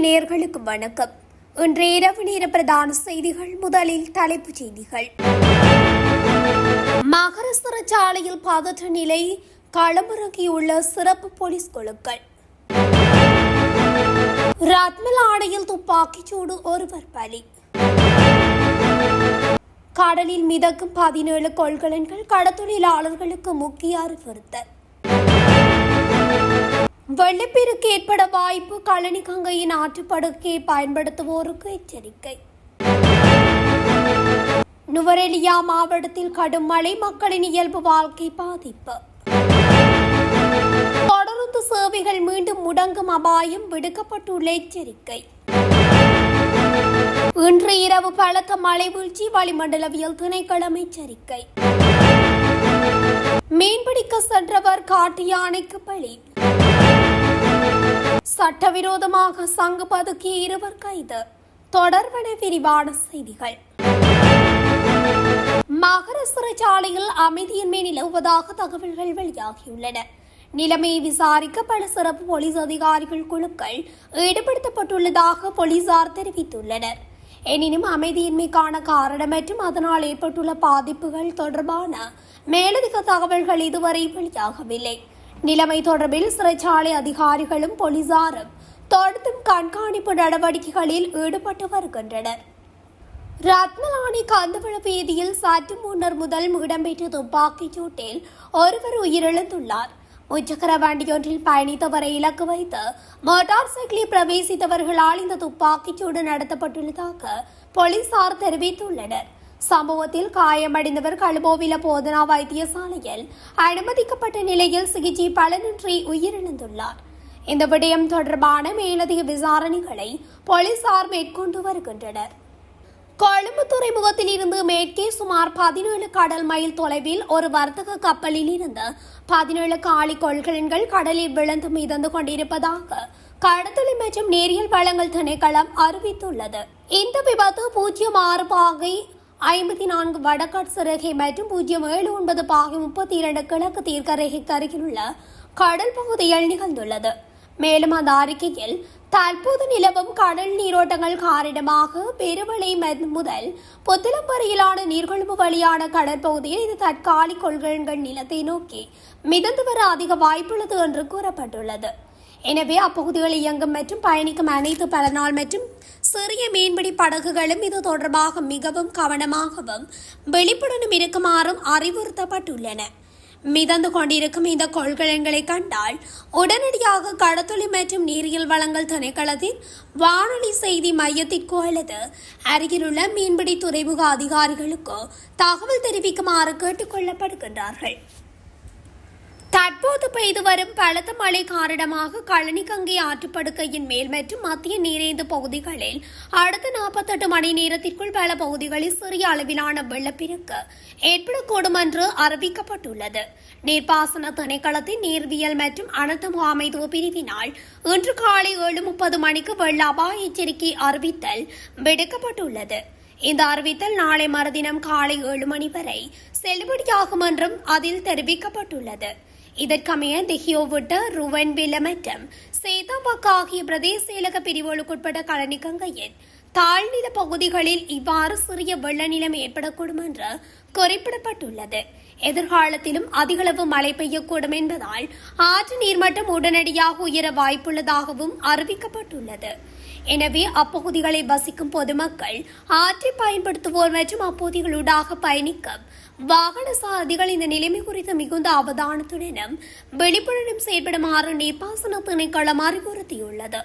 நேயர்களுக்கு வணக்கம். இன்றைய இரவு நேர பிரதான செய்திகள். முதலில் தலைப்புச் செய்திகள். மகர சிறைச்சாலையில் பதற்ற நிலை, களமிறங்கியுள்ள சிறப்பு போலீஸ் குழுக்கள். ரத்மல் ஆணையில் துப்பாக்கிச்சூடு, ஒருவர் பலி. கடலில் மிதக்கும் 17 கொள்கலன்கள், கடத்தொழிலாளர்களுக்கு முக்கிய அறிவுறுத்தல். வெள்ளப்பெருக்கு ஏற்பட வாய்ப்பு, களனி கங்கையின் ஆற்றுப்படுக்கையை பயன்படுத்துவோருக்கு எச்சரிக்கை. நுவரெலியா மாவட்டத்தில் கடும் மழை, மக்களின் இயல்பு வாழ்க்கை பாதிப்பு. தொடருந்து சேவைகள் மீண்டும் முடங்கும் அபாயம், விடுக்கப்பட்டுள்ள எச்சரிக்கை. இன்று இரவு பலத்த மழை வீழ்ச்சி, வளிமண்டலவியல் திணைக்களம் எச்சரிக்கை. மீன்பிடிக்க சென்றவர் காட்டு யானைக்கு பலி. சட்டவிரோதமாக சங்கு பதுக்கிய 2 கைது. தொடர்பான விரிவான செய்திகள். மகர சிறைச்சாலையில் அமைதியின்மை நிலவுவதாக தகவல்கள் வெளியாகியுள்ளன. நிலைமையை விசாரிக்க பல சிறப்பு போலீஸ் அதிகாரிகள் குழுக்கள் ஈடுபடுத்தப்பட்டுள்ளதாக போலீசார் தெரிவித்துள்ளனர். எனினும் அமைதியின்மைக்கான காரணம் மற்றும் அதனால் ஏற்பட்டுள்ள பாதிப்புகள் தொடர்பான மேலதிக தகவல்கள் இதுவரை வெளியாகவில்லை. நிலைமை தொடர்பில் சிறைச்சாலை அதிகாரிகளும் போலீசாரும் தொடர்ந்தும் கண்காணிப்பு நடவடிக்கைகளில் ஈடுபட்டு வருகின்றனர். ரத்மலானி கந்தவள வீதியில் சற்று முன்னர் முதல் இடம்பெற்ற துப்பாக்கிச் சூட்டில் ஒருவர் உயிரிழந்துள்ளார். முச்சக்கர வண்டியொன்றில் பயணித்தவரை இலக்கு வைத்து மோட்டார் சைக்கிளில் பிரவேசித்தவர்களால் இந்த துப்பாக்கிச் சூடு நடத்தப்பட்டுள்ளதாக போலீசார் தெரிவித்துள்ளனர். சம்பவத்தில் காயமடைந்தவர் கழுபோவில போதனா வைத்தியசாலையில் அனுமதிக்கப்பட்ட நிலையில் சிகிச்சை பலனின்றி உயிரிழந்துள்ளார். இந்த விடயம் தொடர்பான மேலதிக விசாரணைகளை போலீசார் மேற்கொண்டு வருகின்றனர். கொழும்பு துறைமுகத்தில் இருந்து மேற்கே சுமார் 17 கடல் மைல் தொலைவில் ஒரு வர்த்தக கப்பலில் இருந்து 17 காலி கொள்கலன்கள் கடலில் விழுந்து மிதந்து கொண்டிருப்பதாக கடத்தொழி மற்றும் நேரியல் வளங்கள் திணைக்களம் அறிவித்துள்ளது. இந்த விபத்து 06 பாகை 54 வடகட்ச ரேகை மற்றும் 079 பாகை 32 கிழக்கு தீர்க்க ரேகைக்கு அருகிலுள்ள கடல் பகுதியில் நிகழ்ந்துள்ளது. மேலும் அந்த அறிக்கையில் தற்போது நிலவும் கடல் நீரோட்டங்கள் காரணமாக பெருவளை முதல் புத்தளம் வரையிலான நீர்கொழும்பு வழியான கடற்பகுதியில் இது தற்காலிக கொள்கலன்கள் நிலத்தை நோக்கி மிதந்து வர அதிக வாய்ப்புள்ளது என்று கூறப்பட்டுள்ளது. எனவே அப்பகுதிகளில் இயங்கும் மற்றும் பயணிக்கும் அனைத்து பலநாள் மற்றும் சிறிய மீன்பிடி படகுகளும் இது தொடர்பாக மிகவும் கவனமாகவும் விழிப்புடனும் இருக்குமாறும் அறிவுறுத்தப்பட்டுள்ளன. மிதந்து கொண்டிருக்கும் இந்த கொள்கலன்களை கண்டால் உடனடியாக கடத்தொழி மற்றும் நீரியல் வளங்கள் திணைக்களத்தின் வானொலி செய்தி மையத்திற்கோ அல்லது அருகிலுள்ள மீன்பிடி துறைமுக அதிகாரிகளுக்கோ தகவல் தெரிவிக்குமாறு கேட்டுக் கொள்ளப்படுகின்றார்கள். தற்போது பெய்து வரும் பலத்த மழை காரணமாக களனி கங்கை ஆற்றுப்படுக்கையின் மேல் மற்றும் மத்திய நீரேந்து பகுதிகளில் அடுத்த 48 மணி நேரத்திற்குள் பல பகுதிகளில் சிறிய அளவிலான வெள்ளப்பெருக்கு ஏற்படக்கூடும் என்று அறிவிக்கப்பட்டுள்ளது. நீர்ப்பாசன திணைக்களத்தின் நீர்வியல் மற்றும் அனர்த்த முகாமைத்துவ பிரிவினால் இன்று காலை 7:30 மணிக்கு வெள்ள அபாய எச்சரிக்கை அறிவித்தல் விடுக்கப்பட்டுள்ளது. இந்த அறிவித்தல் நாளை மறுதினம் காலை 7 மணி வரை செல்லுபடியாகும் என்றும் அதில் தெரிவிக்கப்பட்டுள்ளது. இதற்கமைய திஹியோவிட்ட ருவன்பில்ல மற்றும் சேதாபாக் ஆகிய பிரதேச செயலக பிரிவுகளுக்குட்பட்ட களனி கங்கையின் தாழ்நில பகுதிகளில் இவ்வாறு சிறிய வெள்ள நிலம் ஏற்படக்கூடும் என்று குறிப்பிடப்பட்டுள்ளது. எதிர்காலத்திலும் அதிகளவு மழை பெய்யக்கூடும் என்பதால் ஆற்று நீர்மட்டம் உடனடியாக உயர வாய்ப்புள்ளதாகவும் அறிவிக்கப்பட்டுள்ளது. எனவே அப்பகுதிகளை வசிக்கும் பொதுமக்கள், ஆற்றை பயன்படுத்துவோர் மற்றும் அப்பகுதிகளூடாக பயணிக்கும் வாகன சாரதிகள் இந்த நிலைமை குறித்து மிகுந்த அவதானத்துடனும் விழிப்புணர்வும் செயல்படுமாறு நீர்ப்பாசன திணைக்களம் அறிவுறுத்தியுள்ளது.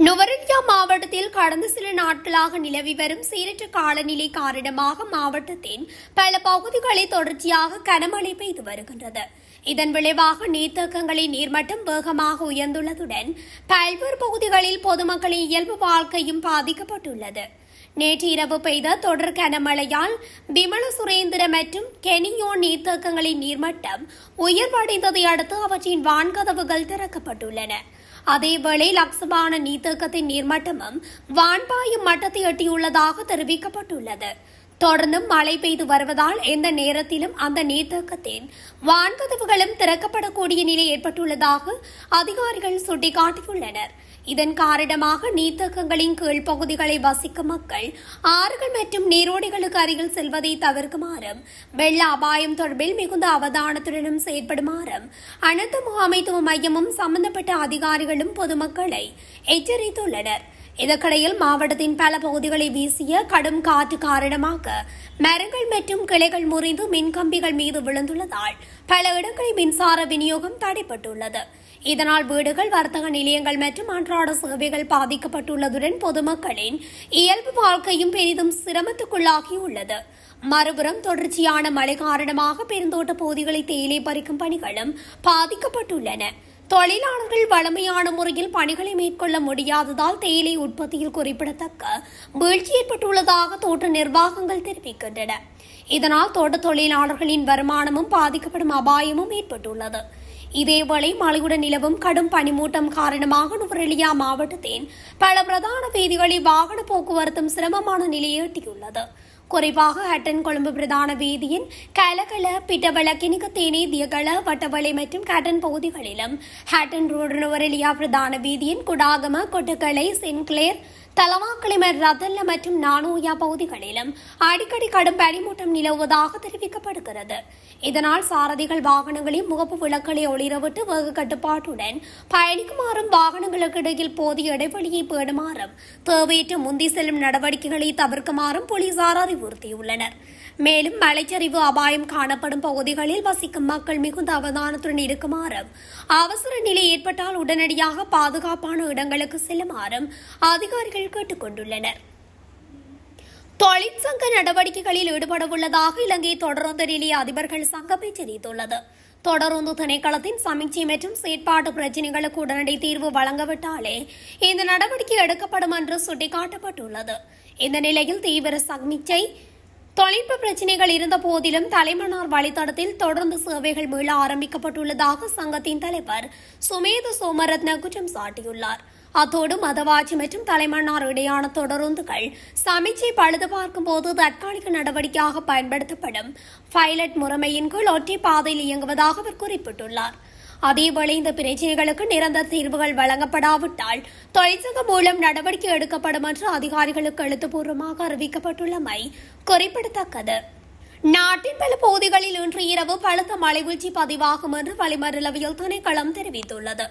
நுவரெலியா மாவட்டத்தில் கடந்த சில நாட்களாக நிலவி வரும் சீரற்ற காலநிலை காரணமாக மாவட்டத்தின் பல பகுதிகளில் தொடர்ச்சியாக கனமழை பெய்து வருகின்றது. இதன் விளைவாக நீர்த்தேக்கங்களின் நீர்மட்டம் வேகமாக உயர்ந்துள்ளதுடன் பல்வேறு பகுதிகளில் பொதுமக்களின் இயல்பு வாழ்க்கையும் பாதிக்கப்பட்டுள்ளது. நேற்று இரவு பெய்த தொடர் கனமழையால் விமல சுரேந்திர மற்றும் கெனியோ நீர்த்தேக்கங்களின் நீர்மட்டம் உயர்வடைந்ததை அடுத்து அவற்றின் வான்கதவுகள் திறக்கப்பட்டுள்ளன. அதேவேளை லக்சபான நீர்த்தேக்கத்தின் நீர்மட்டமும் வான்பாயும் மட்டத்தை எட்டியுள்ளதாக தெரிவிக்கப்பட்டுள்ளது. தொடர்ந்தும் மழை பெய்து வருவதால் எந்த நேரத்திலும் அந்த நீர்த்தேக்கத்தின் வான்கதவுகளும் திறக்கப்படக்கூடிய நிலை ஏற்பட்டுள்ளதாக அதிகாரிகள் சுட்டிக்காட்டியுள்ளனர். இதன் காரணமாக நீர்த்தேக்கங்களின் கீழ்ப்பகுதிகளை வசிக்கும் மக்கள் ஆறுகள் மற்றும் நீரோடைகளுக்கு அருகில் செல்வதை தவிர்க்குமாறும் வெள்ள அபாயம் தொடர்பில் மிகுந்த அவதானத்துடனும் செயற்படுமாறும் அனைத்து முகாமைத்துவ மையமும் சம்பந்தப்பட்ட அதிகாரிகளும் பொதுமக்களை எச்சரித்துள்ளனர். இதற்கிடையில் மாவட்டத்தின் பல பகுதிகளை வீசிய கடும் காற்று காரணமாக மரங்கள் மற்றும் கிளைகள் முறிந்து மின்கம்பிகள் மீது விழுந்துள்ளதால் பல இடங்களில் மின்சார விநியோகம் தடைப்பட்டுள்ளது. இதனால் வீடுகள், வர்த்தக நிலையங்கள் மற்றும் அன்றாட சேவைகள் பாதிக்கப்பட்டுள்ளதுடன் பொதுமக்களின் இயல்பு வாழ்க்கையும் பெரிதும் சிரமத்துக்குள்ளாகியுள்ளது. மறுபுறம் தொடர்ச்சியான மழை காரணமாக பெருந்தோட்ட பகுதிகளை தேயிலை பறிக்கும் பணிகளும் பாதிக்கப்பட்டுள்ளன. தொழிலாளர்கள் வழமையான முறையில் பணிகளை மேற்கொள்ள முடியாததால் தேயிலை உற்பத்தியில் குறிப்பிடத்தக்க வீழ்ச்சி ஏற்பட்டுள்ளதாக தோட்ட நிர்வாகங்கள் தெரிவிக்கின்றன. இதனால் தோட்ட தொழிலாளர்களின் வருமானமும் பாதிக்கப்படும் அபாயமும் ஏற்பட்டுள்ளது. இதேவேளை மழையுடன் நிலவும் கடும் பனிமூட்டம் காரணமாக நுவரெலியா மாவட்டத்தின் பல பிரதான வீதிகளில் வாகன போக்குவரத்தும் சிரமமான நிலையை எட்டியுள்ளது. குறிப்பாக ஹட்டன் கொழும்பு பிரதான வீதியின் கலகல, பிட்டவள, கிணிகத்தேனி, தியகல, வட்டவளை மற்றும் ஹட்டன் பகுதிகளிலும் ஹட்டன் ரோடு நுவரெலியா பிரதான வீதியின் குடாகம, கொட்டுக்கலை, சென்கிளேர், தலவாக்கிளிமர், ரதல்ல மற்றும் நானோயா பகுதிகளிலும் அடிக்கடி கடும் பனிமூட்டம் நிலவுவதாக தெரிவிக்கப்படுகிறது. இதனால் சாரதிகள் வாகனங்களின் முகப்பு விளக்குகளை ஒளிரவிட்டு வேக கட்டுப்பாட்டுடன் பயணிக்குமாறும் வாகனங்களுக்கு இடையில் போதிய இடைவெளியை பேணுமாறும் தேவையற்ற முந்தி செல்லும் நடவடிக்கைகளை தவிர்க்குமாறும் போலீசார் அறிவுறுத்தியுள்ளனர். மேலும் மலைச்சரிவு அபாயம் காணப்படும் பகுதிகளில் வசிக்கும் மக்கள் மிகுந்த அவதானத்துடன் இருக்குமாறும் அவசர நிலை ஏற்பட்டால் உடனடியாக பாதுகாப்பான இடங்களுக்கு செல்லுமாறும் அதிகாரிகள் கேட்டுக் கொண்டுள்ளனர். தொழிற்சங்க நடவடிக்கைகளில் ஈடுபடவுள்ளதாக இலங்கை தொடருந்து நிலைய அதிபர்கள் சங்கம் எச்சரித்துள்ளது. தொடருந்து திணைக்களத்தின் சமீட்சை மற்றும் செயற்பாட்டு பிரச்சினைகளுக்கு உடனடி தீர்வு வழங்கவிட்டாலே இந்த நடவடிக்கை எடுக்கப்படும் என்று சுட்டிக்காட்டப்பட்டுள்ளது. இந்த நிலையில் தீவிர சமீட்சை தொழில்நுட்ப பிரச்சினைகள் இருந்த போதிலும் தலைமன்னார் வழித்தடத்தில் தொடர்ந்து சேவைகள் மீள ஆரம்பிக்கப்பட்டுள்ளதாக சங்கத்தின் தலைவர் சுமேத சோமரத்ன குற்றம் சாட்டியுள்ளார். அத்தோடு மதவாச்சி மற்றும் தலைமன்னார் இடையான தொடருந்துகள் சமீட்சை பழுது பார்க்கும் போது தற்காலிக நடவடிக்கையாக பயன்படுத்தப்படும் பைலட் முறைமையின் கீழ் ஒற்றை பாதையில் இயங்குவதாக அவர் குறிப்பிட்டுள்ளார். அதேவேளை இந்த பிரச்சினைகளுக்கு நிரந்தர தீர்வுகள் வழங்கப்படாவிட்டால் தொழிற்சங்கம் மூலம் நடவடிக்கை எடுக்கப்படும் என்று அதிகாரிகளுக்கு எழுத்துப்பூர்வமாக அறிவிக்கப்பட்டுள்ளமை குறிப்பிடத்தக்கது. நாட்டின் பல பகுதிகளில் இன்று இரவு பலத்த மழை வீழ்ச்சி பதிவாகும் என்று வளிமண்டலவியல் திணைக்களம் தெரிவித்துள்ளது.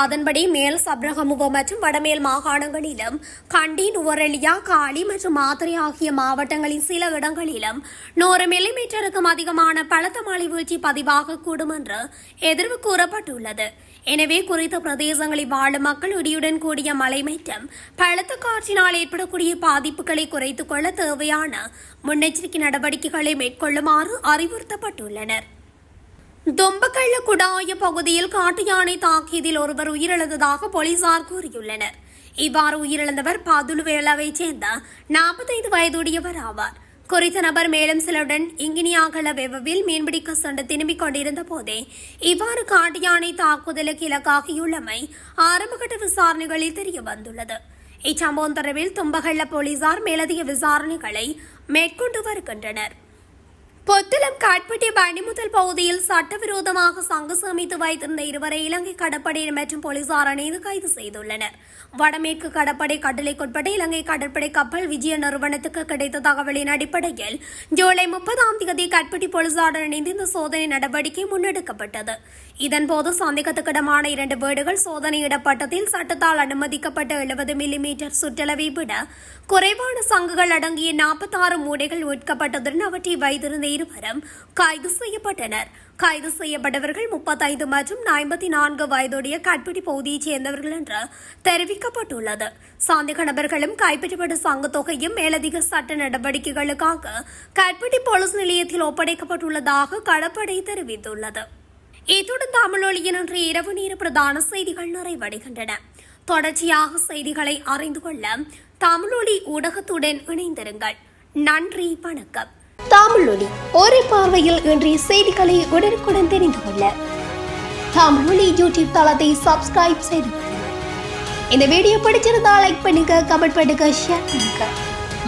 அதன்படி மேல் சப்ரகமுவ மற்றும் வடமேல் மாகாணங்களிலும் கண்டி, நுவரெலியா, காலி மற்றும் மாத்தறை ஆகிய மாவட்டங்களின் சில இடங்களிலும் 100 மில்லிமீட்டருக்கும் அதிகமான பலத்த மழை வீழ்ச்சி பதிவாகக்கூடும் என்று எதிர்வு கூறப்பட்டுள்ளது. எனவே குறித்த பிரதேசங்களில் வாழும் மக்கள் இடியுடன் கூடிய மழை மற்றும் பலத்த காற்றினால் ஏற்படக்கூடிய பாதிப்புகளை குறைத்துக் கொள்ள தேவையான முன்னெச்சரிக்கை நடவடிக்கைகளை மேற்கொள்ளுமாறு அறிவுறுத்தப்பட்டுள்ளனர். தொம்பக்கள்ள குடாய பகுதியில் காட்டு யானை தாக்கியதில் ஒருவர் உயிரிழந்ததாக போலீசார் கூறியுள்ளனர். இவ்வாறு உயிரிழந்தவர் பாதுலுவேலாவைச் சேர்ந்த 45 வயதுடையவர் ஆவார். குறித்த நபர் மேலும் சிலருடன் இங்கினியாகல வெவவில் மீன்பிடிக்க சென்று திரும்பிக் கொண்டிருந்த போதே இவ்வாறு காட்டு யானை தாக்குதலுக்கு இலக்காகியுள்ளமை ஆரம்பகட்ட விசாரணைகளில் தெரிய வந்துள்ளது. இச்சம்பவம் தொடர்பில் தும்பகள்ள போலீசார் மேலதிக விசாரணைகளை மேற்கொண்டு வருகின்றனர். பொத்தலம் காட்பட்டி பனிமுதல் பகுதியில் சட்டவிரோதமாக சங்கு சேமித்து வைத்திருந்த இருவரை இலங்கை கடற்படையினர் மற்றும் போலீசார் இணைந்து கைது செய்துள்ளனர். வடமேற்கு கடற்படை கட்டளைக்குட்பட்ட இலங்கை கடற்படை கப்பல் விஜய நிறுவனத்துக்கு கிடைத்த தகவலின் அடிப்படையில் ஜூலை 30ஆம் தேதி காட்பட்டி போலீசாருடன் இணைந்து இந்த சோதனை நடவடிக்கை முன்னெடுக்கப்பட்டது. இதன்போது சந்தேகத்துக்கிடமான 2 வீடுகள் சோதனையிடப்பட்டதில் சட்டத்தால் அனுமதிக்கப்பட்ட 70 மில்லிமீட்டர் சுற்றளவை விட குறைவான சங்குகள் அடங்கிய 46 மூடைகள் மீட்கப்பட்டதுடன் அவற்றை வைத்திருந்த இருவரும் கைது செய்யப்பட்டனர். கைது செய்யப்பட்டவர்கள் 35 மற்றும் 54 வயதுடைய காட்பட்டி பகுதியைச் சேர்ந்தவர்கள் என்று தெரிவிக்கப்பட்டுள்ளது. சந்தேக நபர்களும் கைப்பற்றப்பட்ட சங்க தொகையும் மேலதிக சட்ட நடவடிக்கைகளுக்காக காட்பட்டி போலீஸ் நிலையத்தில் ஒப்படைக்கப்பட்டுள்ளதாக கடற்படை தெரிவித்துள்ளது. இத்துடன் தமிழொலியின் இன்றைய இரவு நேர பிரதான செய்திகள் நிறைவடைகின்றன. தொடர்ச்சியாக செய்திகளை அறிந்து கொள்ள தமிழொலி ஊடகத்துடன் இணைந்திருங்கள். நன்றி, வணக்கம். தமிழொலி ஒரே பார்வையில் இன்றைய செய்திகளை உடனுக்குடன் தெரிந்து கொள்ள தமிழொலி யூடியூப் தளத்தை சப்ஸ்கிரைப் செய்து கொள்ளுங்கள். இந்த வீடியோ பிடிச்சிருந்தா லைக் பண்ணுங்க, கமெண்ட் பண்ணுங்க, ஷேர் பண்ணுங்க.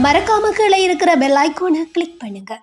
மறக்காம கீழே இருக்கிற பெல் ஐகானை கிளிக் பண்ணுங்க.